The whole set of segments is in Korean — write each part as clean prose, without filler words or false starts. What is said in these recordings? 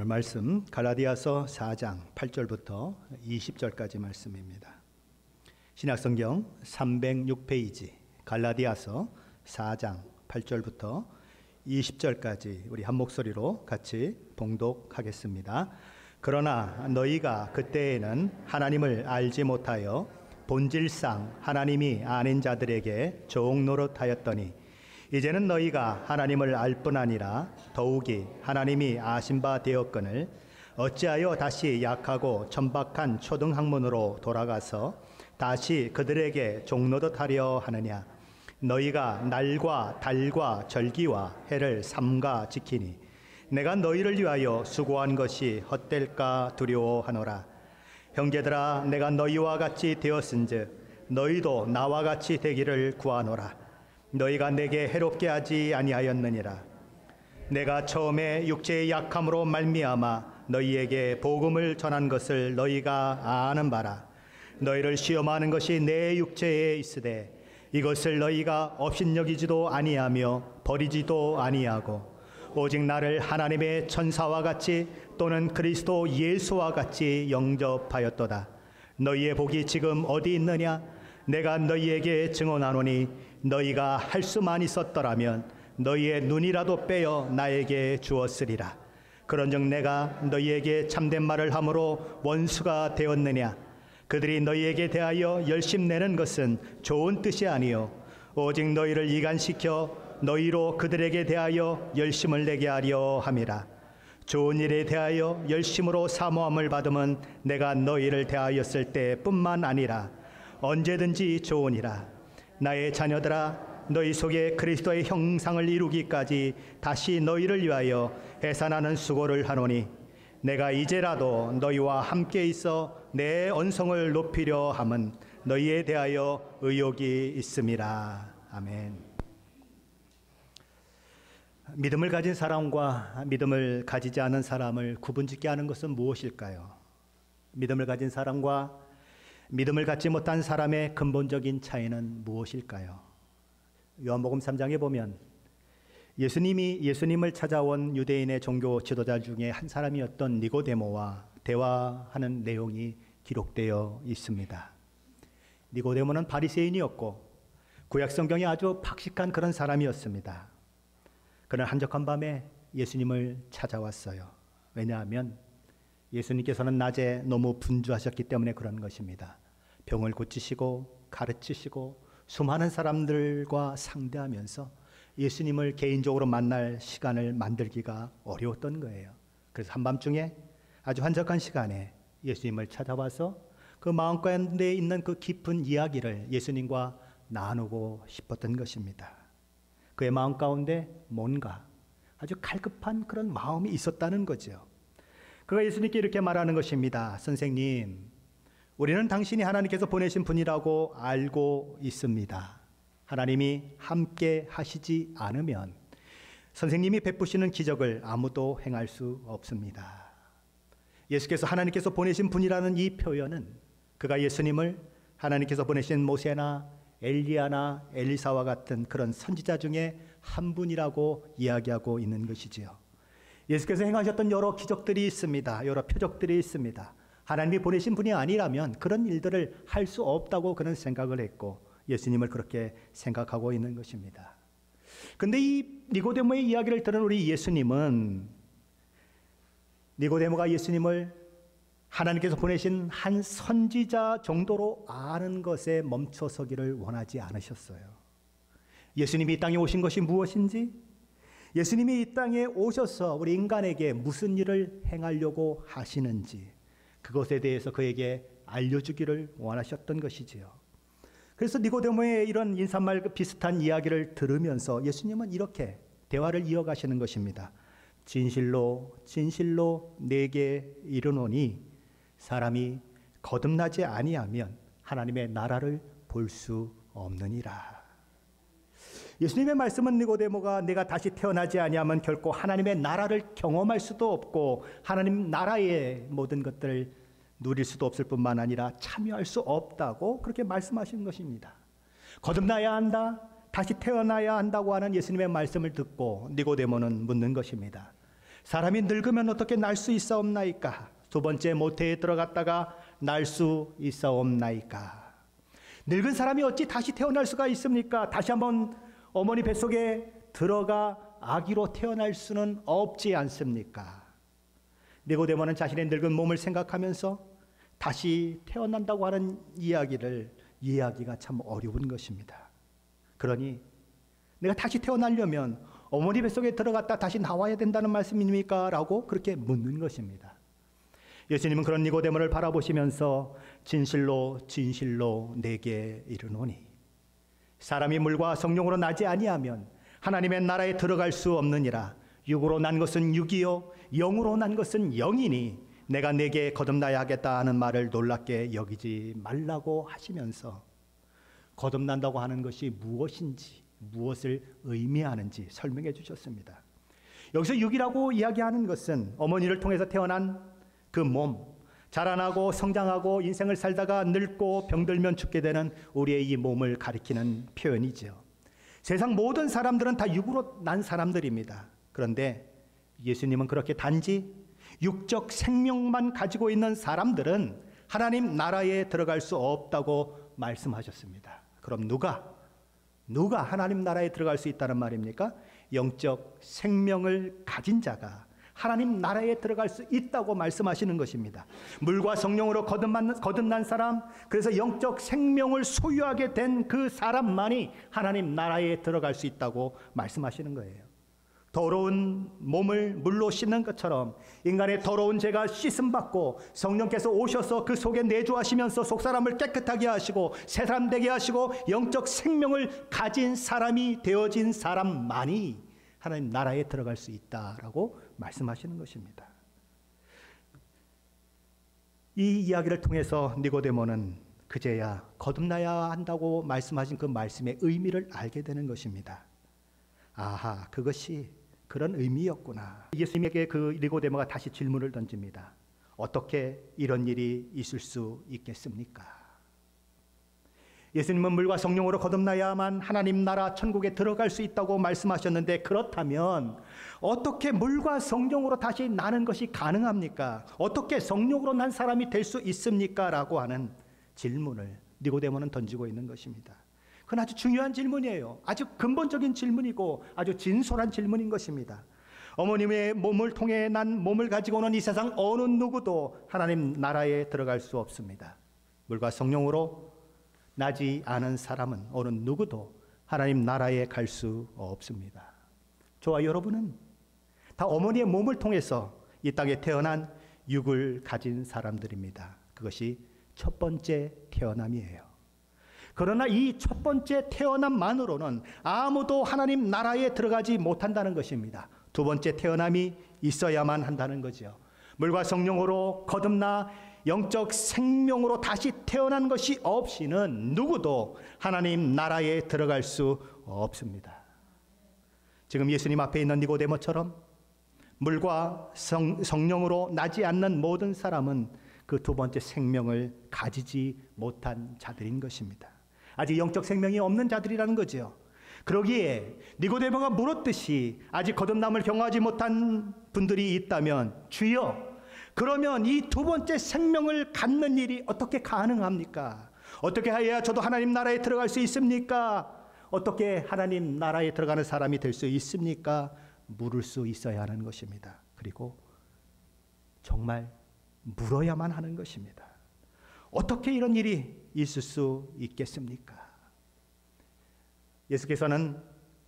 오늘 말씀 갈라디아서 4장 8절부터 20절까지 말씀입니다. 신약성경 306페이지 갈라디아서 4장 8절부터 20절까지 우리 한 목소리로 같이 봉독하겠습니다. 그러나 너희가 그때에는 하나님을 알지 못하여 본질상 하나님이 아닌 자들에게 종 노릇하였더니 이제는 너희가 하나님을 알 뿐 아니라 더욱이 하나님이 아신 바 되었거늘 어찌하여 다시 약하고 천박한 초등학문으로 돌아가서 다시 그들에게 종노릇하려 하느냐. 너희가 날과 달과 절기와 해를 삼가 지키니 내가 너희를 위하여 수고한 것이 헛될까 두려워하노라. 형제들아, 내가 너희와 같이 되었은즉 너희도 나와 같이 되기를 구하노라. 너희가 내게 해롭게 하지 아니하였느니라. 내가 처음에 육체의 약함으로 말미암아 너희에게 복음을 전한 것을 너희가 아는 바라. 너희를 시험하는 것이 내 육체에 있으되 이것을 너희가 업신여기지도 아니하며 버리지도 아니하고 오직 나를 하나님의 천사와 같이 또는 그리스도 예수와 같이 영접하였도다. 너희의 복이 지금 어디 있느냐? 내가 너희에게 증언하노니 너희가 할 수만 있었더라면 너희의 눈이라도 빼어 나에게 주었으리라. 그런즉 내가 너희에게 참된 말을 함으로 원수가 되었느냐? 그들이 너희에게 대하여 열심내는 것은 좋은 뜻이 아니요 오직 너희를 이간시켜 너희로 그들에게 대하여 열심을 내게 하려 함이라. 좋은 일에 대하여 열심으로 사모함을 받으면 내가 너희를 대하였을 때뿐만 아니라 언제든지 좋으니라. 나의 자녀들아, 너희 속에 그리스도의 형상을 이루기까지 다시 너희를 위하여 해산하는 수고를 하노니 내가 이제라도 너희와 함께 있어 내 언성을 높이려 함은 너희에 대하여 의욕이 있음이라. 아멘. 믿음을 가진 사람과 믿음을 가지지 않은 사람을 구분짓게 하는 것은 무엇일까요? 믿음을 가진 사람과 믿음을 갖지 못한 사람의 근본적인 차이는 무엇일까요? 요한복음 3장에 보면 예수님을 찾아온 유대인의 종교 지도자 중에 한 사람이었던 니고데모와 대화하는 내용이 기록되어 있습니다. 니고데모는 바리새인이었고 구약성경에 아주 박식한 그런 사람이었습니다. 그는 한적한 밤에 예수님을 찾아왔어요. 왜냐하면 예수님께서는 낮에 너무 분주하셨기 때문에 그런 것입니다. 병을 고치시고 가르치시고 수많은 사람들과 상대하면서 예수님을 개인적으로 만날 시간을 만들기가 어려웠던 거예요. 그래서 한밤중에 아주 한적한 시간에 예수님을 찾아와서 그 마음가운데 있는 그 깊은 이야기를 예수님과 나누고 싶었던 것입니다. 그의 마음 가운데 뭔가 아주 갈급한 그런 마음이 있었다는 거죠. 그가 예수님께 이렇게 말하는 것입니다. 선생님, 우리는 당신이 하나님께서 보내신 분이라고 알고 있습니다. 하나님이 함께 하시지 않으면 선생님이 베푸시는 기적을 아무도 행할 수 없습니다. 예수께서 하나님께서 보내신 분이라는 이 표현은 그가 예수님을 하나님께서 보내신 모세나 엘리야나 엘리사와 같은 그런 선지자 중에 한 분이라고 이야기하고 있는 것이지요. 예수께서 행하셨던 여러 기적들이 있습니다. 여러 표적들이 있습니다. 하나님이 보내신 분이 아니라면 그런 일들을 할 수 없다고 그는 생각을 했고 예수님을 그렇게 생각하고 있는 것입니다. 그런데 이 니고데모의 이야기를 들은 우리 예수님은 니고데모가 예수님을 하나님께서 보내신 한 선지자 정도로 아는 것에 멈춰서기를 원하지 않으셨어요. 예수님이 이 땅에 오신 것이 무엇인지, 예수님이 이 땅에 오셔서 우리 인간에게 무슨 일을 행하려고 하시는지 그것에 대해서 그에게 알려주기를 원하셨던 것이지요. 그래서 니고데모의 이런 인사말 비슷한 이야기를 들으면서 예수님은 이렇게 대화를 이어가시는 것입니다. 진실로 진실로 내게 이르노니 사람이 거듭나지 아니하면 하나님의 나라를 볼 수 없느니라. 예수님의 말씀은 니고데모가 내가 다시 태어나지 아니하면 결코 하나님의 나라를 경험할 수도 없고 하나님 나라의 모든 것들을 누릴 수도 없을 뿐만 아니라 참여할 수 없다고 그렇게 말씀하신 것입니다. 거듭나야 한다, 다시 태어나야 한다고 하는 예수님의 말씀을 듣고 니고데모는 묻는 것입니다. 사람이 늙으면 어떻게 날 수 있사옵나이까? 두 번째 모태에 들어갔다가 날 수 있사옵나이까? 늙은 사람이 어찌 다시 태어날 수가 있습니까? 다시 한번 어머니 뱃속에 들어가 아기로 태어날 수는 없지 않습니까? 니고데모는 자신의 늙은 몸을 생각하면서 다시 태어난다고 하는 이야기가 참 어려운 것입니다. 그러니 내가 다시 태어나려면 어머니 뱃속에 들어갔다 다시 나와야 된다는 말씀입니까? 라고 그렇게 묻는 것입니다. 예수님은 그런 니고데모를 바라보시면서 진실로 진실로 내게 이르노니 사람이 물과 성령으로 나지 아니하면 하나님의 나라에 들어갈 수 없느니라. 육으로 난 것은 육이요 영으로 난 것은 영이니 내가 내게 거듭나야 하겠다 하는 말을 놀랍게 여기지 말라고 하시면서 거듭난다고 하는 것이 무엇인지 무엇을 의미하는지 설명해 주셨습니다. 여기서 육이라고 이야기하는 것은 어머니를 통해서 태어난 그 몸, 자라나고 성장하고 인생을 살다가 늙고 병들면 죽게 되는 우리의 이 몸을 가리키는 표현이죠. 세상 모든 사람들은 다 육으로 난 사람들입니다. 그런데 예수님은 그렇게 단지 육적 생명만 가지고 있는 사람들은 하나님 나라에 들어갈 수 없다고 말씀하셨습니다. 그럼 누가 하나님 나라에 들어갈 수 있다는 말입니까? 영적 생명을 가진 자가 하나님 나라에 들어갈 수 있다고 말씀하시는 것입니다. 물과 성령으로 거듭난 사람, 그래서 영적 생명을 소유하게 된 그 사람만이 하나님 나라에 들어갈 수 있다고 말씀하시는 거예요. 더러운 몸을 물로 씻는 것처럼 인간의 더러운 죄가 씻음받고 성령께서 오셔서 그 속에 내주하시면서 속사람을 깨끗하게 하시고 새사람 되게 하시고 영적 생명을 가진 사람이 되어진 사람만이 하나님 나라에 들어갈 수 있다라고 말씀하시는 것입니다. 이 이야기를 통해서 니고데모는 그제야 거듭나야 한다고 말씀하신 그 말씀의 의미를 알게 되는 것입니다. 아하, 그것이 그런 의미였구나. 예수님에게 그 니고데모가 다시 질문을 던집니다. 어떻게 이런 일이 있을 수 있겠습니까? 예수님은 물과 성령으로 거듭나야만 하나님 나라 천국에 들어갈 수 있다고 말씀하셨는데, 그렇다면 어떻게 물과 성령으로 다시 나는 것이 가능합니까? 어떻게 성령으로 난 사람이 될 수 있습니까? 라고 하는 질문을 니고데모는 던지고 있는 것입니다. 그건 아주 중요한 질문이에요. 아주 근본적인 질문이고 아주 진솔한 질문인 것입니다. 어머님의 몸을 통해 난 몸을 가지고는 이 세상 어느 누구도 하나님 나라에 들어갈 수 없습니다. 물과 성령으로 나지 않은 사람은 어느 누구도 하나님 나라에 갈 수 없습니다. 저와 여러분은 다 어머니의 몸을 통해서 이 땅에 태어난 육을 가진 사람들입니다. 그것이 첫 번째 태어남이에요. 그러나 이 첫 번째 태어남만으로는 아무도 하나님 나라에 들어가지 못한다는 것입니다. 두 번째 태어남이 있어야만 한다는 거죠. 물과 성령으로 거듭나 영적 생명으로 다시 태어난 것이 없이는 누구도 하나님 나라에 들어갈 수 없습니다. 지금 예수님 앞에 있는 니고데모처럼 물과 성령으로 나지 않는 모든 사람은 그 두 번째 생명을 가지지 못한 자들인 것입니다. 아직 영적 생명이 없는 자들이라는 거죠. 그러기에 니고데모가 물었듯이 아직 거듭남을 경험하지 못한 분들이 있다면, 주여, 그러면 이 두 번째 생명을 갖는 일이 어떻게 가능합니까? 어떻게 해야 저도 하나님 나라에 들어갈 수 있습니까? 어떻게 하나님 나라에 들어가는 사람이 될 수 있습니까? 물을 수 있어야 하는 것입니다. 그리고 정말 물어야만 하는 것입니다. 어떻게 이런 일이 있을 수 있겠습니까? 예수께서는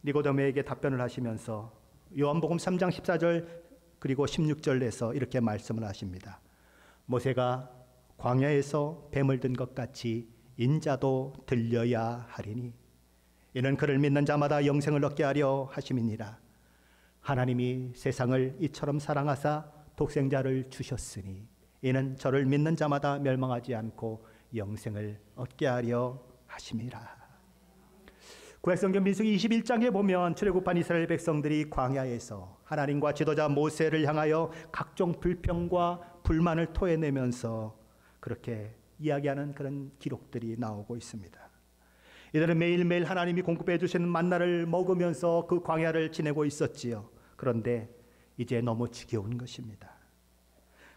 니고데모에게 답변을 하시면서 요한복음 3장 14절 그리고 16절에서 이렇게 말씀을 하십니다. 모세가 광야에서 뱀을 든 것 같이 인자도 들려야 하리니 이는 그를 믿는 자마다 영생을 얻게 하려 하심이니라. 하나님이 세상을 이처럼 사랑하사 독생자를 주셨으니 이는 저를 믿는 자마다 멸망하지 않고 영생을 얻게 하려 하심이라. 구약성경 민수기 21장에 보면 출애굽한 이스라엘 백성들이 광야에서 하나님과 지도자 모세를 향하여 각종 불평과 불만을 토해내면서 그렇게 이야기하는 그런 기록들이 나오고 있습니다. 이들은 매일매일 하나님이 공급해 주시는 만나를 먹으면서 그 광야를 지내고 있었지요. 그런데 이제 너무 지겨운 것입니다.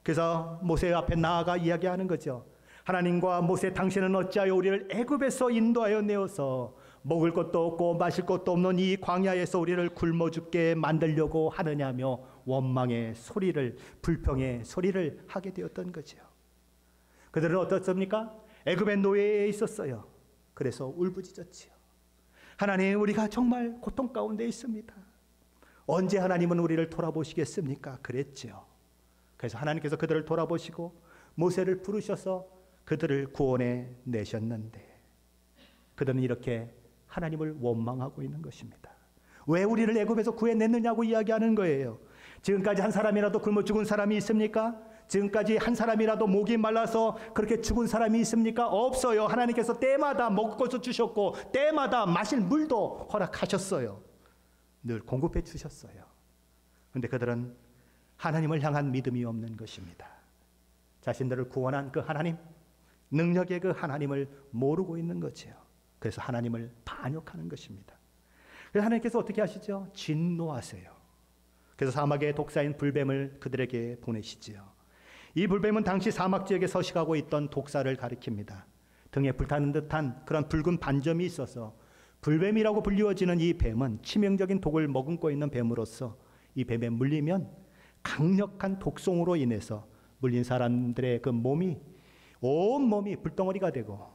그래서 모세 앞에 나아가 이야기하는 거죠. 하나님과 모세, 당신은 어찌하여 우리를 애굽에서 인도하여 내어서 먹을 것도 없고 마실 것도 없는 이 광야에서 우리를 굶어 죽게 만들려고 하느냐며 원망의 소리를, 불평의 소리를 하게 되었던 거죠. 그들은 어떻습니까? 애굽의 노예에 있었어요. 그래서 울부짖었지요. 하나님, 우리가 정말 고통 가운데 있습니다. 언제 하나님은 우리를 돌아보시겠습니까? 그랬지요. 그래서 하나님께서 그들을 돌아보시고 모세를 부르셔서 그들을 구원해 내셨는데, 그들은 이렇게 하나님을 원망하고 있는 것입니다. 왜 우리를 애굽에서 구해냈느냐고 이야기하는 거예요. 지금까지 한 사람이라도 굶어 죽은 사람이 있습니까? 지금까지 한 사람이라도 목이 말라서 그렇게 죽은 사람이 있습니까? 없어요. 하나님께서 때마다 먹을 것을 주셨고 때마다 마실 물도 허락하셨어요. 늘 공급해 주셨어요. 그런데 그들은 하나님을 향한 믿음이 없는 것입니다. 자신들을 구원한 그 하나님, 능력의 그 하나님을 모르고 있는 거지요. 그래서 하나님을 반역하는 것입니다. 그래서 하나님께서 어떻게 하시죠? 진노하세요. 그래서 사막의 독사인 불뱀을 그들에게 보내시지요. 이 불뱀은 당시 사막 지역에 서식하고 있던 독사를 가리킵니다. 등에 불타는 듯한 그런 붉은 반점이 있어서 불뱀이라고 불리워지는 이 뱀은 치명적인 독을 머금고 있는 뱀으로서 이 뱀에 물리면 강력한 독성으로 인해서 물린 사람들의 그 몸이, 온 몸이 불덩어리가 되고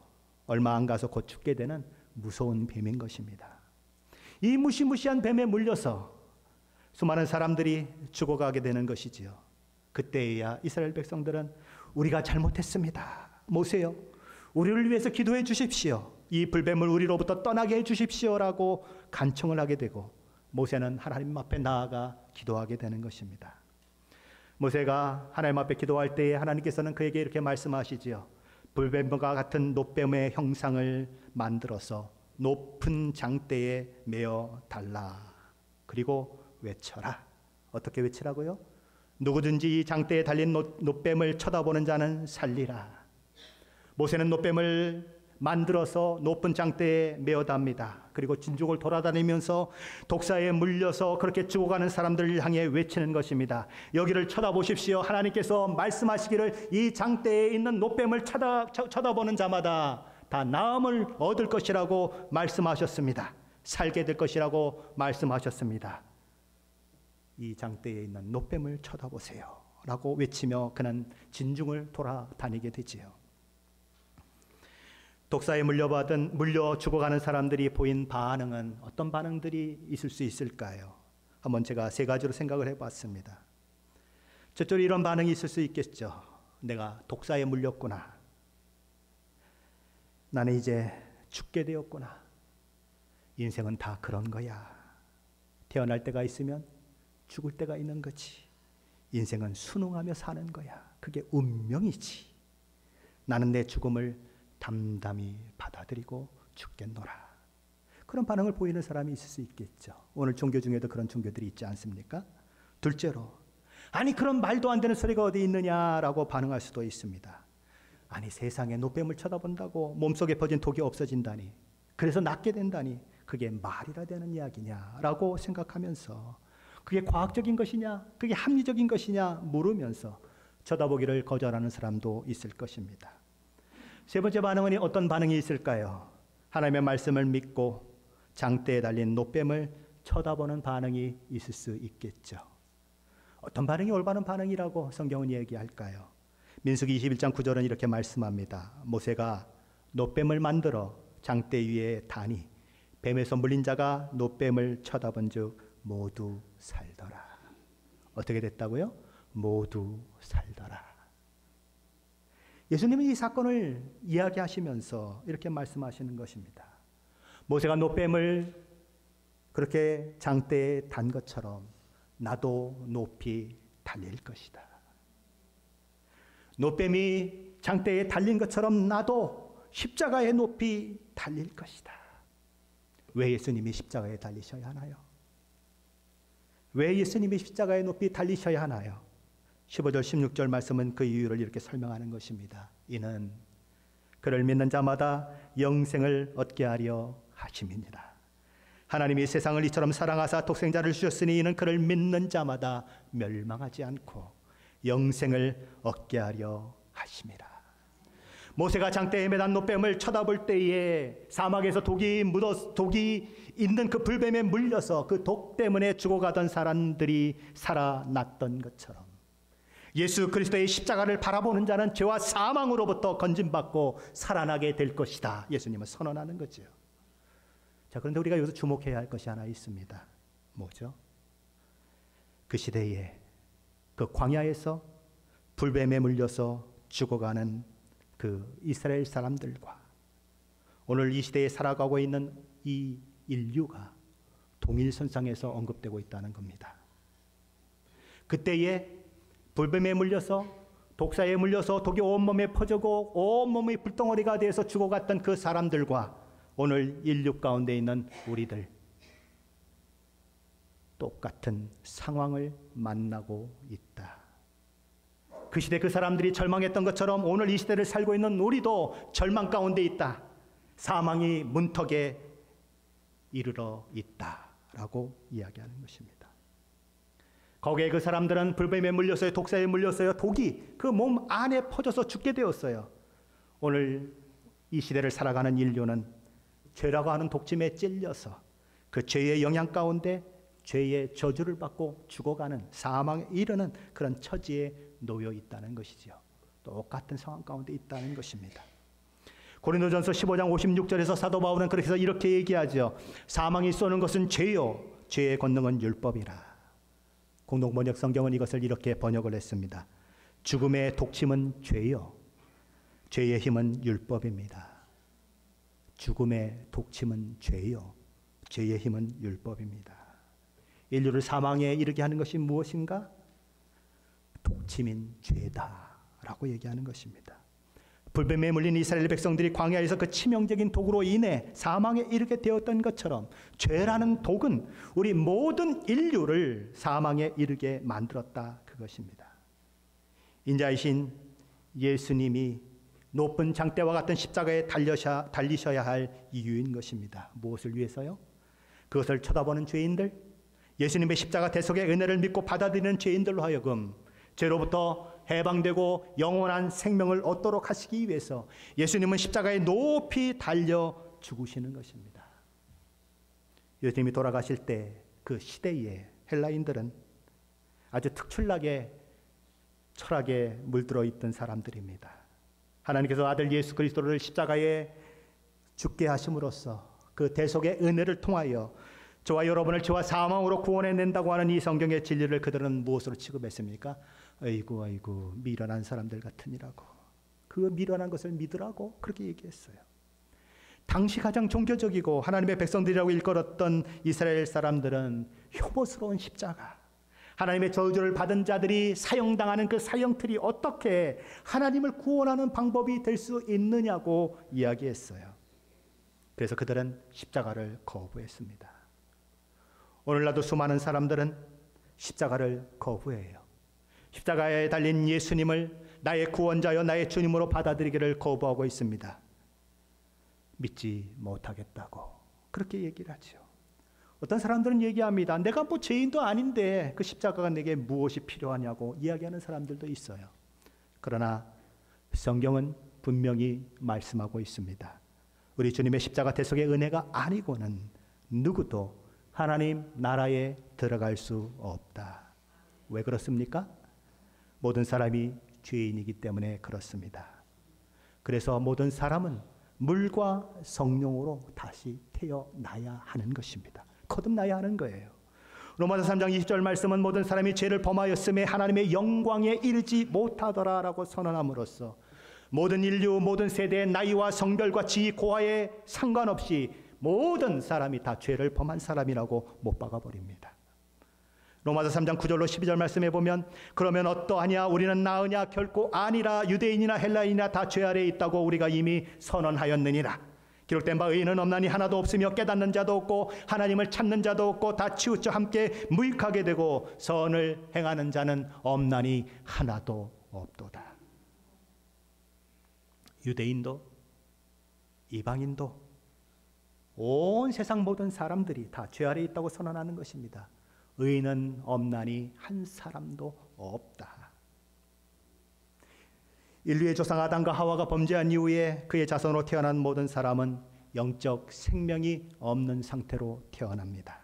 얼마 안 가서 곧 죽게 되는 무서운 뱀인 것입니다. 이 무시무시한 뱀에 물려서 수많은 사람들이 죽어가게 되는 것이지요. 그때야 이스라엘 백성들은 우리가 잘못했습니다. 모세요, 우리를 위해서 기도해 주십시오. 이 불뱀을 우리로부터 떠나게 해 주십시오라고 간청을 하게 되고 모세는 하나님 앞에 나아가 기도하게 되는 것입니다. 모세가 하나님 앞에 기도할 때에 하나님께서는 그에게 이렇게 말씀하시지요. 불뱀과 같은 놋뱀의 형상을 만들어서 높은 장대에 메어 달라. 그리고 외쳐라. 어떻게 외치라고요? 누구든지 이 장대에 달린 놋뱀을 쳐다보는 자는 살리라. 모세는 놋뱀을 만들어서 높은 장대에 메어답니다. 그리고 진죽을 돌아다니면서 독사에 물려서 그렇게 죽어가는 사람들을 향해 외치는 것입니다. 여기를 쳐다보십시오. 하나님께서 말씀하시기를 이 장대에 있는 놋뱀을 쳐다보는 자마다 다 나음을 얻을 것이라고 말씀하셨습니다. 살게 될 것이라고 말씀하셨습니다. 이 장대에 있는 놋뱀을 쳐다보세요 라고 외치며 그는 진중을 돌아다니게 되지요. 독사에 물려 죽어가는 사람들이 보인 반응은 어떤 반응들이 있을 수 있을까요? 한번 제가 세 가지로 생각을 해봤습니다. 첫째로 이런 반응이 있을 수 있겠죠. 내가 독사에 물렸구나. 나는 이제 죽게 되었구나. 인생은 다 그런 거야. 태어날 때가 있으면 죽을 때가 있는 거지. 인생은 순응하며 사는 거야. 그게 운명이지. 나는 내 죽음을 담담히 받아들이고 죽겠노라. 그런 반응을 보이는 사람이 있을 수 있겠죠. 오늘 종교 중에도 그런 종교들이 있지 않습니까? 둘째로, 아니 그런 말도 안 되는 소리가 어디 있느냐라고 반응할 수도 있습니다. 아니 세상에 놋뱀을 쳐다본다고 몸속에 퍼진 독이 없어진다니, 그래서 낫게 된다니, 그게 말이라 되는 이야기냐라고 생각하면서 그게 과학적인 것이냐, 그게 합리적인 것이냐 물으면서 쳐다보기를 거절하는 사람도 있을 것입니다. 세 번째 반응은 어떤 반응이 있을까요? 하나님의 말씀을 믿고 장대에 달린 놋뱀을 쳐다보는 반응이 있을 수 있겠죠. 어떤 반응이 올바른 반응이라고 성경은 얘기할까요? 민수기 21장 9절은 이렇게 말씀합니다. 모세가 놋뱀을 만들어 장대 위에 다니 뱀에서 물린 자가 놋뱀을 쳐다본 즉 모두 살더라. 어떻게 됐다고요? 모두 살더라. 예수님은 이 사건을 이야기하시면서 이렇게 말씀하시는 것입니다. 모세가 놋뱀을 그렇게 장대에 단 것처럼 나도 높이 달릴 것이다. 놋뱀이 장대에 달린 것처럼 나도 십자가에 높이 달릴 것이다. 왜 예수님이 십자가에 달리셔야 하나요? 왜 예수님이 십자가에 높이 달리셔야 하나요? 15절 16절 말씀은 그 이유를 이렇게 설명하는 것입니다. 이는 그를 믿는 자마다 영생을 얻게 하려 하심이니라. 하나님이 세상을 이처럼 사랑하사 독생자를 주셨으니 이는 그를 믿는 자마다 멸망하지 않고 영생을 얻게 하려 하심이라. 모세가 장대에 매단 노뱀을 쳐다볼 때에 사막에서 독이 있는 그 불뱀에 물려서 그 독 때문에 죽어가던 사람들이 살아났던 것처럼 예수 그리스도의 십자가를 바라보는 자는 죄와 사망으로부터 건짐받고 살아나게 될 것이다. 예수님은 선언하는 거죠. 자, 그런데 우리가 여기서 주목해야 할 것이 하나 있습니다. 뭐죠? 그 시대에 그 광야에서 불뱀에 물려서 죽어가는 그 이스라엘 사람들과 오늘 이 시대에 살아가고 있는 이 인류가 동일선상에서 언급되고 있다는 겁니다. 그때에 불뱀에 물려서 독사에 물려서 독이 온몸에 퍼지고 온몸이 불덩어리가 되어서 죽어갔던 그 사람들과 오늘 인류 가운데 있는 우리들 똑같은 상황을 만나고 있다. 그 시대 그 사람들이 절망했던 것처럼 오늘 이 시대를 살고 있는 우리도 절망 가운데 있다. 사망이 문턱에 이르러 있다라고 이야기하는 것입니다. 거기에 그 사람들은 불뱀에 물렸어요. 독사에 물렸어요. 독이 그 몸 안에 퍼져서 죽게 되었어요. 오늘 이 시대를 살아가는 인류는 죄라고 하는 독침에 찔려서 그 죄의 영향 가운데 죄의 저주를 받고 죽어가는 사망에 이르는 그런 처지에 놓여 있다는 것이죠. 똑같은 상황 가운데 있다는 것입니다. 고린도전서 15장 56절에서 사도 바울은 그래서 이렇게 얘기하죠. 사망이 쏘는 것은 죄요 죄의 권능은 율법이라. 공동번역 성경은 이것을 이렇게 번역을 했습니다. 죽음의 독침은 죄요 죄의 힘은 율법입니다. 죽음의 독침은 죄요 죄의 힘은 율법입니다. 인류를 사망에 이르게 하는 것이 무엇인가? 독침인 죄다라고 얘기하는 것입니다. 불뱀에 물린 이스라엘 백성들이 광야에서 그 치명적인 독으로 인해 사망에 이르게 되었던 것처럼 죄라는 독은 우리 모든 인류를 사망에 이르게 만들었다 그것입니다. 인자이신 예수님이 높은 장대와 같은 십자가에 달리셔야 할 이유인 것입니다. 무엇을 위해서요? 그것을 쳐다보는 죄인들, 예수님의 십자가 대속의 은혜를 믿고 받아들이는 죄인들로 하여금 죄로부터 해방되고 영원한 생명을 얻도록 하시기 위해서 예수님은 십자가에 높이 달려 죽으시는 것입니다. 예수님이 돌아가실 때 그 시대에 헬라인들은 아주 특출나게 철학에 물들어 있던 사람들입니다. 하나님께서 아들 예수 그리스도를 십자가에 죽게 하심으로써 그 대속의 은혜를 통하여 저와 여러분을 죄와 사망으로 구원해낸다고 하는 이 성경의 진리를 그들은 무엇으로 취급했습니까? 아이고 미련한 사람들 같으니라고, 그 미련한 것을 믿으라고 그렇게 얘기했어요. 당시 가장 종교적이고 하나님의 백성들이라고 일컬었던 이스라엘 사람들은 혐오스러운 십자가, 하나님의 저주를 받은 자들이 사형당하는 그 사형틀이 어떻게 하나님을 구원하는 방법이 될 수 있느냐고 이야기했어요. 그래서 그들은 십자가를 거부했습니다. 오늘날도 수많은 사람들은 십자가를 거부해요. 십자가에 달린 예수님을 나의 구원자여 나의 주님으로 받아들이기를 거부하고 있습니다. 믿지 못하겠다고 그렇게 얘기를 하죠. 어떤 사람들은 얘기합니다. 내가 뭐 죄인도 아닌데 그 십자가가 내게 무엇이 필요하냐고 이야기하는 사람들도 있어요. 그러나 성경은 분명히 말씀하고 있습니다. 우리 주님의 십자가 대속의 은혜가 아니고는 누구도 하나님 나라에 들어갈 수 없다. 왜 그렇습니까? 모든 사람이 죄인이기 때문에 그렇습니다. 그래서 모든 사람은 물과 성령으로 다시 태어나야 하는 것입니다. 거듭나야 하는 거예요. 로마서 3장 20절 말씀은 모든 사람이 죄를 범하였음에 하나님의 영광에 이르지 못하더라라고 선언함으로써 모든 인류, 모든 세대의 나이와 성별과 지위, 고하에 상관없이 모든 사람이 다 죄를 범한 사람이라고 못 박아버립니다. 로마서 3장 9절로 12절 말씀해 보면 그러면 어떠하냐 우리는 나으냐 결코 아니라 유대인이나 헬라인이나 다 죄 아래에 있다고 우리가 이미 선언하였느니라. 기록된 바 의인은 없나니 하나도 없으며 깨닫는 자도 없고 하나님을 찾는 자도 없고 다 치우쳐 함께 무익하게 되고 선을 행하는 자는 없나니 하나도 없도다. 유대인도 이방인도 온 세상 모든 사람들이 다 죄 아래 있다고 선언하는 것입니다. 의인은 없나니 한 사람도 없다. 인류의 조상 아담과 하와가 범죄한 이후에 그의 자손으로 태어난 모든 사람은 영적 생명이 없는 상태로 태어납니다.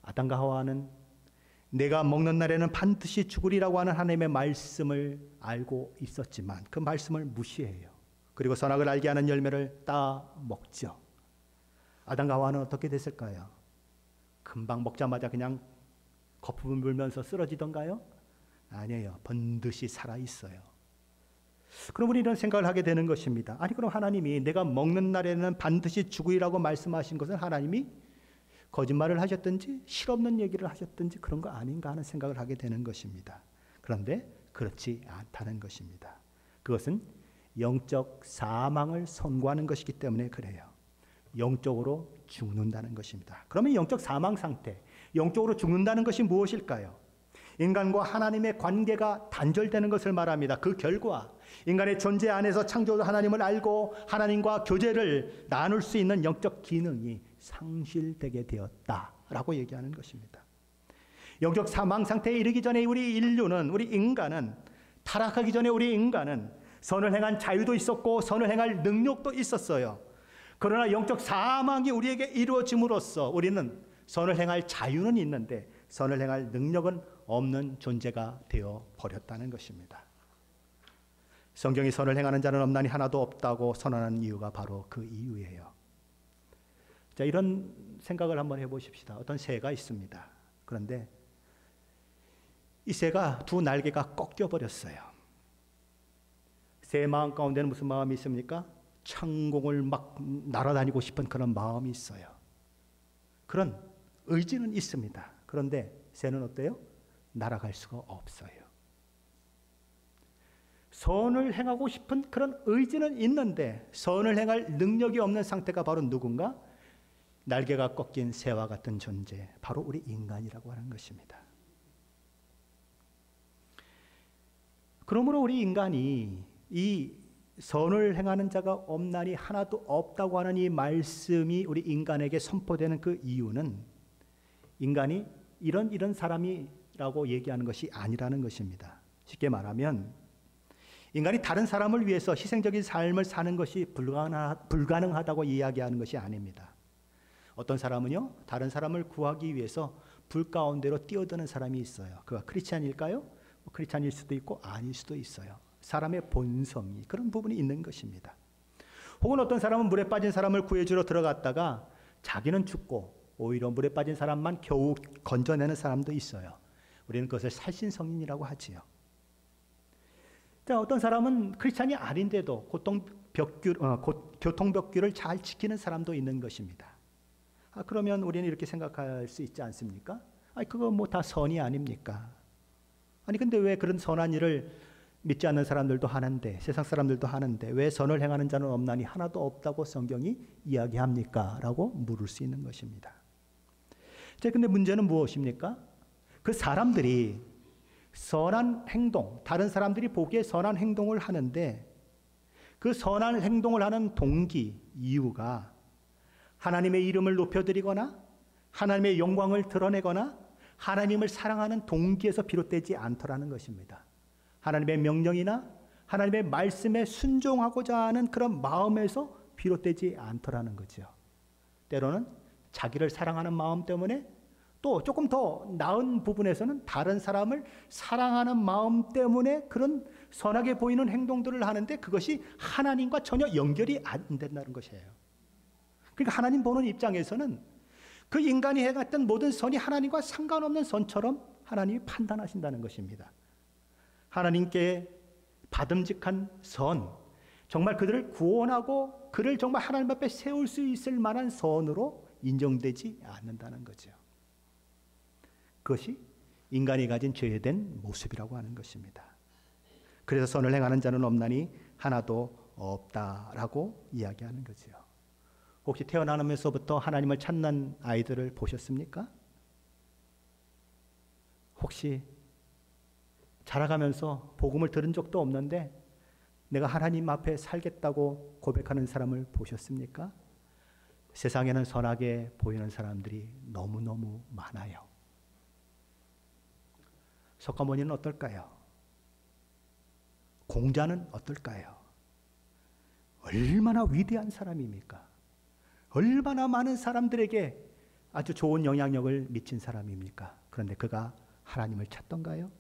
아담과 하와는 내가 먹는 날에는 반드시 죽으리라고 하는 하나님의 말씀을 알고 있었지만 그 말씀을 무시해요. 그리고 선악을 알게 하는 열매를 따 먹죠. 아담과 하와는 어떻게 됐을까요? 금방 먹자마자 그냥 거품을 물면서 쓰러지던가요? 아니에요. 번듯이 살아있어요. 그럼 우리는 이런 생각을 하게 되는 것입니다. 아니 그럼 하나님이 내가 먹는 날에는 반드시 죽으리라고 말씀하신 것은 하나님이 거짓말을 하셨든지 실없는 얘기를 하셨든지 그런 거 아닌가 하는 생각을 하게 되는 것입니다. 그런데 그렇지 않다는 것입니다. 그것은 영적 사망을 선고하는 것이기 때문에 그래요. 영적으로 죽는다는 것입니다. 그러면 영적 사망 상태, 영적으로 죽는다는 것이 무엇일까요? 인간과 하나님의 관계가 단절되는 것을 말합니다. 그 결과 인간의 존재 안에서 창조주 하나님을 알고 하나님과 교제를 나눌 수 있는 영적 기능이 상실되게 되었다라고 얘기하는 것입니다. 영적 사망 상태에 이르기 전에 우리 인간은 타락하기 전에 우리 인간은 선을 행한 자유도 있었고 선을 행할 능력도 있었어요. 그러나 영적 사망이 우리에게 이루어짐으로써 우리는 선을 행할 자유는 있는데 선을 행할 능력은 없는 존재가 되어 버렸다는 것입니다. 성경이 선을 행하는 자는 없나니 하나도 없다고 선언하는 이유가 바로 그 이유예요. 자, 이런 생각을 한번 해보십시다. 어떤 새가 있습니다. 그런데 이 새가 두 날개가 꺾여버렸어요. 새의 마음 가운데는 무슨 마음이 있습니까? 창공을 막 날아다니고 싶은 그런 마음이 있어요. 그런 의지는 있습니다. 그런데 새는 어때요? 날아갈 수가 없어요. 선을 행하고 싶은 그런 의지는 있는데 선을 행할 능력이 없는 상태가 바로 누군가? 날개가 꺾인 새와 같은 존재, 바로 우리 인간이라고 하는 것입니다. 그러므로 우리 인간이 이 선을 행하는 자가 없나니 하나도 없다고 하는 이 말씀이 우리 인간에게 선포되는 그 이유는 인간이 이런 사람이라고 얘기하는 것이 아니라는 것입니다. 쉽게 말하면 인간이 다른 사람을 위해서 희생적인 삶을 사는 것이 불가능하다고 이야기하는 것이 아닙니다. 어떤 사람은요, 다른 사람을 구하기 위해서 불 가운데로 뛰어드는 사람이 있어요. 그가 크리스찬일까요? 크리스찬일 수도 있고 아닐 수도 있어요. 사람의 본성이 그런 부분이 있는 것입니다. 혹은 어떤 사람은 물에 빠진 사람을 구해주러 들어갔다가 자기는 죽고 오히려 물에 빠진 사람만 겨우 건져내는 사람도 있어요. 우리는 그것을 살신성인이라고 하지요. 자, 어떤 사람은 크리스찬이 아닌데도 교통벽규를 잘 지키는 사람도 있는 것입니다. 그러면 우리는 이렇게 생각할 수 있지 않습니까? 그거 뭐 다 선이 아닙니까? 아니 근데 왜 그런 선한 일을 믿지 않는 사람들도 하는데 세상 사람들도 하는데 왜 선을 행하는 자는 없나니 하나도 없다고 성경이 이야기합니까? 라고 물을 수 있는 것입니다. 자, 근데 문제는 무엇입니까? 그 사람들이 선한 행동, 다른 사람들이 보기에 선한 행동을 하는데 그 선한 행동을 하는 동기, 이유가 하나님의 이름을 높여드리거나 하나님의 영광을 드러내거나 하나님을 사랑하는 동기에서 비롯되지 않더라는 것입니다. 하나님의 명령이나 하나님의 말씀에 순종하고자 하는 그런 마음에서 비롯되지 않더라는 거죠. 때로는 자기를 사랑하는 마음 때문에 또 조금 더 나은 부분에서는 다른 사람을 사랑하는 마음 때문에 그런 선하게 보이는 행동들을 하는데 그것이 하나님과 전혀 연결이 안 된다는 것이에요. 그러니까 하나님 보는 입장에서는 그 인간이 해갔던 모든 선이 하나님과 상관없는 선처럼 하나님이 판단하신다는 것입니다. 하나님께 받음직한 선, 정말 그들을 구원하고 그를 정말 하나님 앞에 세울 수 있을 만한 선으로 인정되지 않는다는 거죠. 그것이 인간이 가진 죄된 모습이라고 하는 것입니다. 그래서 선을 행하는 자는 없나니 하나도 없다라고 이야기하는 거죠. 혹시 태어나면서부터 하나님을 찾는 아이들을 보셨습니까? 혹시 자라가면서 복음을 들은 적도 없는데 내가 하나님 앞에 살겠다고 고백하는 사람을 보셨습니까? 세상에는 선하게 보이는 사람들이 너무너무 많아요. 석가모니는 어떨까요? 공자는 어떨까요? 얼마나 위대한 사람입니까? 얼마나 많은 사람들에게 아주 좋은 영향력을 미친 사람입니까? 그런데 그가 하나님을 찾던가요?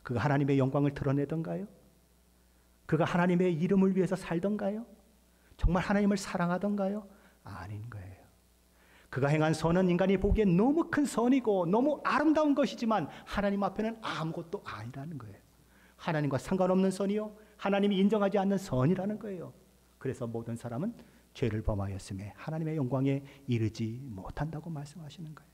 그가 하나님의 영광을 드러내던가요? 그가 하나님의 이름을 위해서 살던가요? 정말 하나님을 사랑하던가요? 아닌 거예요. 그가 행한 선은 인간이 보기엔 너무 큰 선이고 너무 아름다운 것이지만 하나님 앞에는 아무것도 아니라는 거예요. 하나님과 상관없는 선이요, 하나님이 인정하지 않는 선이라는 거예요. 그래서 모든 사람은 죄를 범하였음에 하나님의 영광에 이르지 못한다고 말씀하시는 거예요.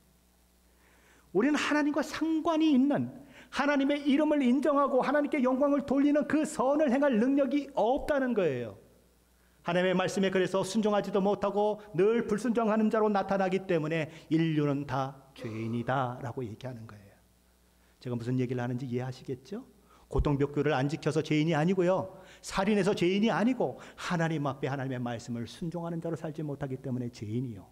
우리는 하나님과 상관이 있는, 하나님의 이름을 인정하고 하나님께 영광을 돌리는 그 선을 행할 능력이 없다는 거예요. 하나님의 말씀에 그래서 순종하지도 못하고 늘 불순종하는 자로 나타나기 때문에 인류는 다 죄인이다 라고 얘기하는 거예요. 제가 무슨 얘기를 하는지 이해하시겠죠? 고통벽교를 안 지켜서 죄인이 아니고요, 살인해서 죄인이 아니고 하나님 앞에 하나님의 말씀을 순종하는 자로 살지 못하기 때문에 죄인이요,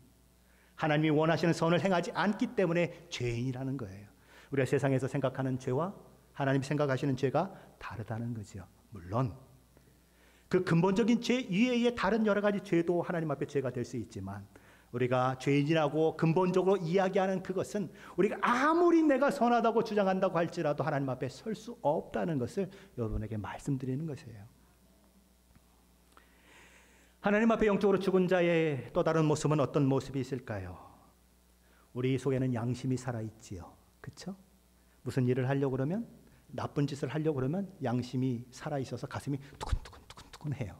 하나님이 원하시는 선을 행하지 않기 때문에 죄인이라는 거예요. 우리가 세상에서 생각하는 죄와 하나님이 생각하시는 죄가 다르다는 거죠. 물론 그 근본적인 죄 이외의 다른 여러 가지 죄도 하나님 앞에 죄가 될 수 있지만, 우리가 죄인이라고 근본적으로 이야기하는 그것은 우리가 아무리 내가 선하다고 주장한다고 할지라도 하나님 앞에 설 수 없다는 것을 여러분에게 말씀드리는 것이에요. 하나님 앞에 영적으로 죽은 자의 또 다른 모습은 어떤 모습이 있을까요? 우리 속에는 양심이 살아있지요. 그렇죠? 무슨 일을 하려고 그러면, 나쁜 짓을 하려고 그러면 양심이 살아있어서 가슴이 두근두근해요.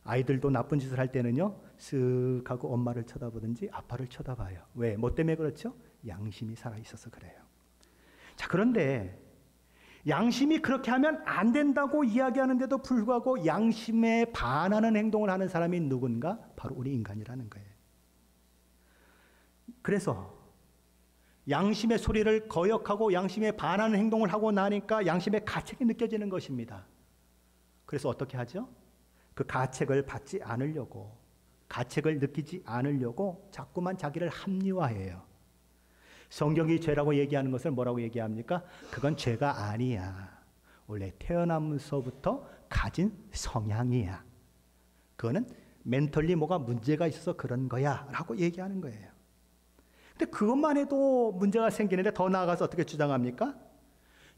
아이들도 나쁜 짓을 할 때는요, 쓱 하고 엄마를 쳐다보든지 아빠를 쳐다봐요. 왜? 뭐 때문에 그렇죠? 양심이 살아있어서 그래요. 자, 그런데 양심이 그렇게 하면 안 된다고 이야기하는데도 불구하고 양심에 반하는 행동을 하는 사람이 누군가? 바로 우리 인간이라는 거예요. 그래서 양심의 소리를 거역하고 양심에 반하는 행동을 하고 나니까 양심의 가책이 느껴지는 것입니다. 그래서 어떻게 하죠? 그 가책을 받지 않으려고, 가책을 느끼지 않으려고 자꾸만 자기를 합리화해요. 성경이 죄라고 얘기하는 것을 뭐라고 얘기합니까? 그건 죄가 아니야. 원래 태어나면서부터 가진 성향이야. 그거는 멘털리 뭐가 문제가 있어서 그런 거야 라고 얘기하는 거예요. 근데 그것만 해도 문제가 생기는데 더 나아가서 어떻게 주장합니까?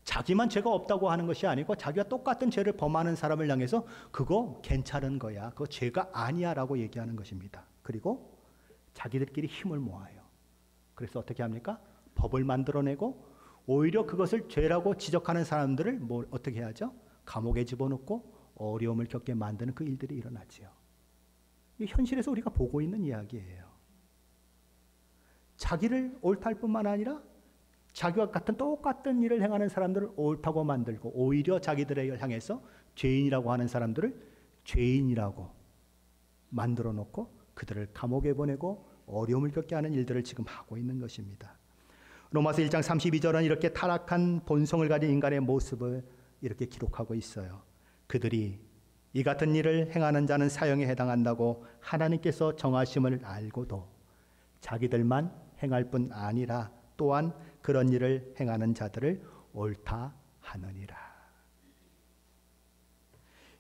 자기만 죄가 없다고 하는 것이 아니고 자기와 똑같은 죄를 범하는 사람을 향해서 그거 괜찮은 거야, 그거 죄가 아니야 라고 얘기하는 것입니다. 그리고 자기들끼리 힘을 모아요. 그래서 어떻게 합니까? 법을 만들어내고 오히려 그것을 죄라고 지적하는 사람들을 어떻게 하죠? 감옥에 집어넣고 어려움을 겪게 만드는 그 일들이 일어나지요. 이 현실에서 우리가 보고 있는 이야기예요. 자기를 옳다할 뿐만 아니라 자기와 같은 똑같은 일을 행하는 사람들을 옳다고 만들고 오히려 자기들을 향해서 죄인이라고 하는 사람들을 죄인이라고 만들어 놓고 그들을 감옥에 보내고 어려움을 겪게 하는 일들을 지금 하고 있는 것입니다. 로마서 1장 32절은 이렇게 타락한 본성을 가진 인간의 모습을 이렇게 기록하고 있어요. 그들이 이 같은 일을 행하는 자는 사형에 해당한다고 하나님께서 정하심을 알고도 자기들만 행할 뿐 아니라 또한 그런 일을 행하는 자들을 옳다 하느니라.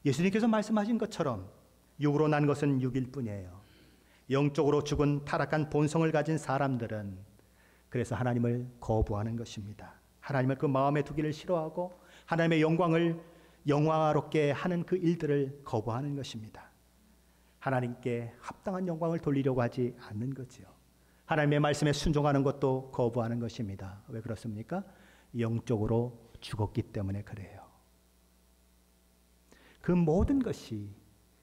예수님께서 말씀하신 것처럼 육으로 난 것은 육일 뿐이에요. 영적으로 죽은 타락한 본성을 가진 사람들은 그래서 하나님을 거부하는 것입니다. 하나님을 그 마음에 두기를 싫어하고 하나님의 영광을 영화롭게 하는 그 일들을 거부하는 것입니다. 하나님께 합당한 영광을 돌리려고 하지 않는 거지요. 하나님의 말씀에 순종하는 것도 거부하는 것입니다. 왜 그렇습니까? 영적으로 죽었기 때문에 그래요. 그 모든 것이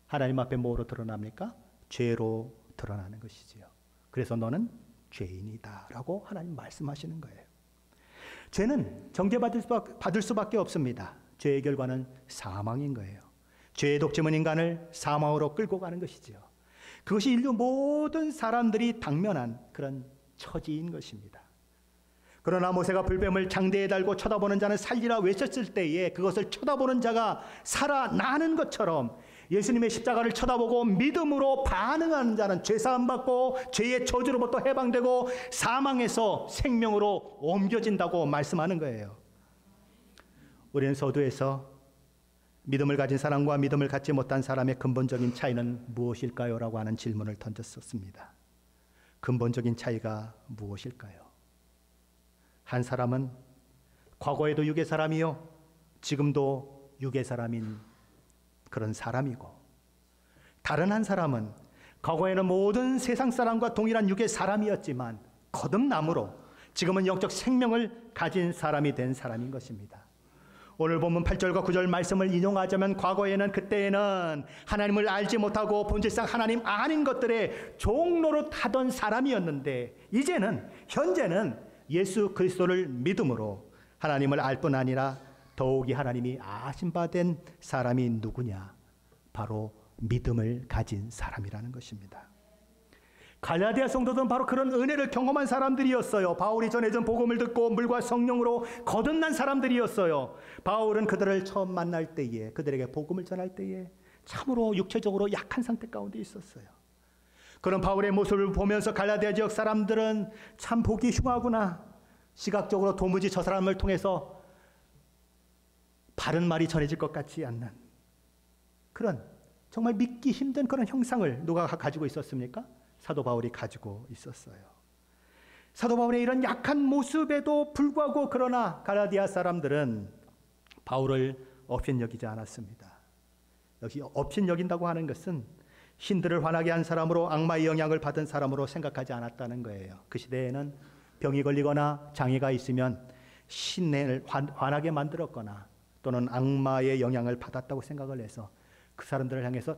하나님 앞에 뭐로 드러납니까? 죄로 드러나는 것이지요. 그래서 너는 죄인이다 라고 하나님 말씀하시는 거예요. 죄는 정죄받을 수밖에 없습니다. 죄의 결과는 사망인 거예요. 죄의 독점은 인간을 사망으로 끌고 가는 것이지요. 그것이 인류 모든 사람들이 당면한 그런 처지인 것입니다. 그러나 모세가 불뱀을 장대에 달고 쳐다보는 자는 살리라 외쳤을 때에 그것을 쳐다보는 자가 살아나는 것처럼 예수님의 십자가를 쳐다보고 믿음으로 반응하는 자는 죄사함 받고 죄의 저주로부터 해방되고 사망에서 생명으로 옮겨진다고 말씀하는 거예요. 우리는 서두에서 믿음을 가진 사람과 믿음을 갖지 못한 사람의 근본적인 차이는 무엇일까요? 라고 하는 질문을 던졌었습니다. 근본적인 차이가 무엇일까요? 한 사람은 과거에도 육의 사람이요, 지금도 육의 사람인 그런 사람이고, 다른 한 사람은 과거에는 모든 세상 사람과 동일한 육의 사람이었지만 거듭남으로 지금은 영적 생명을 가진 사람이 된 사람인 것입니다. 오늘 본문 8절과 9절 말씀을 인용하자면 그때에는 하나님을 알지 못하고 본질상 하나님 아닌 것들의 종노릇 하던 사람이었는데, 현재는 예수 그리스도를 믿음으로 하나님을 알 뿐 아니라 더욱이 하나님이 아신 바 된 사람이 누구냐? 바로 믿음을 가진 사람이라는 것입니다. 갈라디아 성도들은 바로 그런 은혜를 경험한 사람들이었어요. 바울이 전해준 복음을 듣고 물과 성령으로 거듭난 사람들이었어요. 바울은 그들을 처음 만날 때에, 그들에게 복음을 전할 때에 참으로 육체적으로 약한 상태 가운데 있었어요. 그런 바울의 모습을 보면서 갈라디아 지역 사람들은 참 보기 흉하구나, 시각적으로 도무지 저 사람을 통해서 바른 말이 전해질 것 같지 않는 그런 정말 믿기 힘든 그런 형상을 누가 가지고 있었습니까? 사도 바울이 가지고 있었어요. 사도 바울의 이런 약한 모습에도 불구하고 그러나 갈라디아 사람들은 바울을 업신여기지 않았습니다. 여기 업신여긴다고 하는 것은 신들을 화나게 한 사람으로, 악마의 영향을 받은 사람으로 생각하지 않았다는 거예요. 그 시대에는 병이 걸리거나 장애가 있으면 신을 화나게 만들었거나 또는 악마의 영향을 받았다고 생각을 해서 그 사람들을 향해서